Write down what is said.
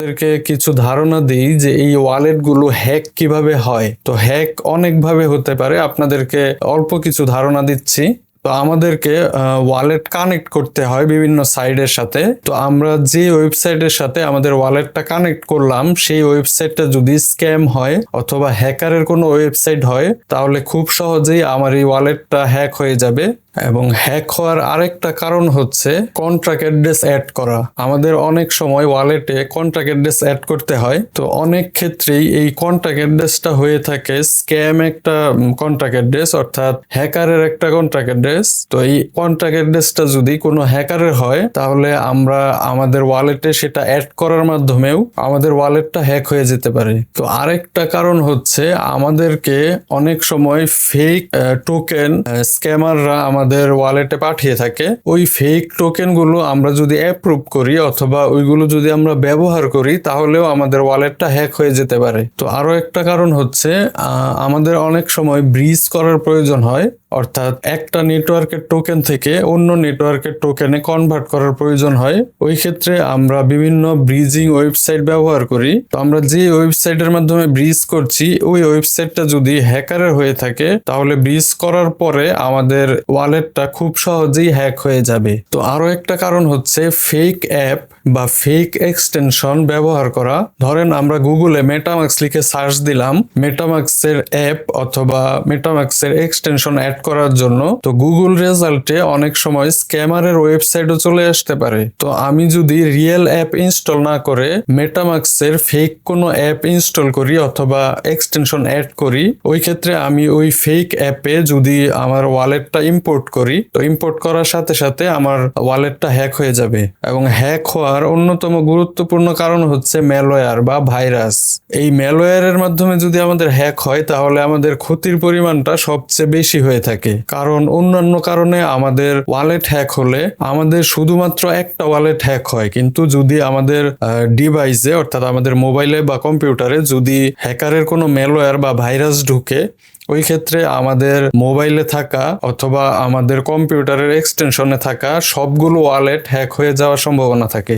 আপনাদেরকে কিছু ধারণা দিই যে এই ওয়ালেটগুলো হ্যাক কিভাবে হয়। তো হ্যাক অনেকভাবে হতে পারে, আপনাদেরকে অল্প কিছু ধারণা দিচ্ছি। তো আমাদেরকে ওয়ালেট কানেক্ট করতে হয় বিভিন্ন সাইটের সাথে। তো আমরা যে ওয়েবসাইটের সাথে আমাদের ওয়ালেটটা কানেক্ট করলাম সেই ওয়েবসাইটটা যদি স্ক্যাম হয় অথবা হ্যাকারের কোনো ওয়েবসাইট হয়, তাহলে খুব সহজেই আমার এই ওয়ালেটটা হ্যাক হয়ে যাবে। এবং হ্যাক হওয়ার আরেকটা কারণ হচ্ছে কন্ট্রাক্ট অ্যাড্রেস অ্যাড করা। আমাদের অনেক সময় ওয়ালেটে কন্ট্রাক্ট অ্যাড্রেস অ্যাড করতে হয়, তো অনেক ক্ষেত্রেই এই কন্ট্রাক্ট অ্যাড্রেসটা হয়ে থাকে স্ক্যাম একটা কন্ট্রাক্ট অ্যাড্রেস, অর্থাৎ হ্যাকারের একটা কন্ট্রাক্ট অ্যাড্রেস। তো এই কন্ট্রাক্ট অ্যাড্রেসটা যদি কোনো হ্যাকারের হয়, তাহলে আমরা আমাদের ওয়ালেটে সেটা অ্যাড করার মাধ্যমেও আমাদের ওয়ালেটটা হ্যাক হয়ে যেতে পারে। তো আরেকটা কারণ হচ্ছে আমাদেরকে অনেক সময় ফেক টোকেন স্ক্যামাররা আমাদের ওয়ালেটে পাঠিয়ে থাকে। ওই ফেক টোকেন গুলো আমরা যদি অ্যাপ্রুভ করি অথবা ওইগুলো যদি আমরা ব্যবহার করি, তাহলেও আমাদের ওয়ালেটটা হ্যাক হয়ে যেতে পারে। তো আরো একটা কারণ হচ্ছে আমাদের অনেক সময় ব্রিজ করার প্রয়োজন হয়, অর্থাৎ একটা নেটওয়ার্কের টোকেন থেকে অন্য নেটওয়ার্কের টোকেনে কনভার্ট করার প্রয়োজন হয়। ওই ক্ষেত্রে আমরা বিভিন্ন ব্রিজিং ওয়েবসাইট ব্যবহার করি। তো আমরা যে ওয়েবসাইটের মাধ্যমে ব্রিজ করছি ওই ওয়েবসাইটটা যদি হ্যাকারের হয়ে থাকে, তাহলে ব্রিজ করার পরে আমাদের ওয়ালেটটা খুব সহজেই হ্যাক হয়ে যাবে। তো আরো একটা কারণ হচ্ছে ফেক অ্যাপ বা ফেক এক্সটেনশন ব্যবহার করা। ধরেন আমরা গুগলে মেটামাক্স লিখে সার্চ দিলাম মেটামাক্সের অ্যাপ অথবা মেটামাক্সের এক্সটেনশন অ্যাড করার জন্য, তো গুগল রেজাল্টে অনেক সময় স্ক্যামারের ওয়েবসাইটও চলে আসতে পারে। তো আমি যদি রিয়েল অ্যাপ ইনস্টল না করে মেটামাক্সের ফেক কোনো অ্যাপ ইনস্টল করি অথবা এক্সটেনশন অ্যাড করি, ওই ক্ষেত্রে আমি ওই ফেক অ্যাপে যদি আমার ওয়ালেটটা ইম্পোর্ট করি, তো ইম্পোর্ট করার সাথে সাথে আমার ওয়ালেটটা হ্যাক হয়ে যাবে। এবং হ্যাক হওয়ার অন্যতম গুরুত্বপূর্ণ কারণ হচ্ছে ম্যালওয়্যার বা ভাইরাস। এই ম্যালওয়্যারের মাধ্যমে যদি আমাদের হ্যাক হয়, তাহলে আমাদের ক্ষতির পরিমাণটা সবচেয়ে বেশি হয়ে থাকে। কারণ অন্যান্য কারণে আমাদের ওয়ালেট হ্যাক হলে আমাদের শুধুমাত্র একটা ওয়ালেট হ্যাক হয়, কিন্তু যদি আমাদের ডিভাইসে অর্থাৎ আমাদের মোবাইলে বা কম্পিউটারে যদি হ্যাকারের কোনো ম্যালওয়্যার বা ভাইরাস ঢুকে, ওই ক্ষেত্রে আমাদের মোবাইলে থাকা অথবা আমাদের কম্পিউটারের এক্সটেনশনে থাকা সবগুলো ওয়ালেট হ্যাক হয়ে যাওয়ার সম্ভাবনা থাকে।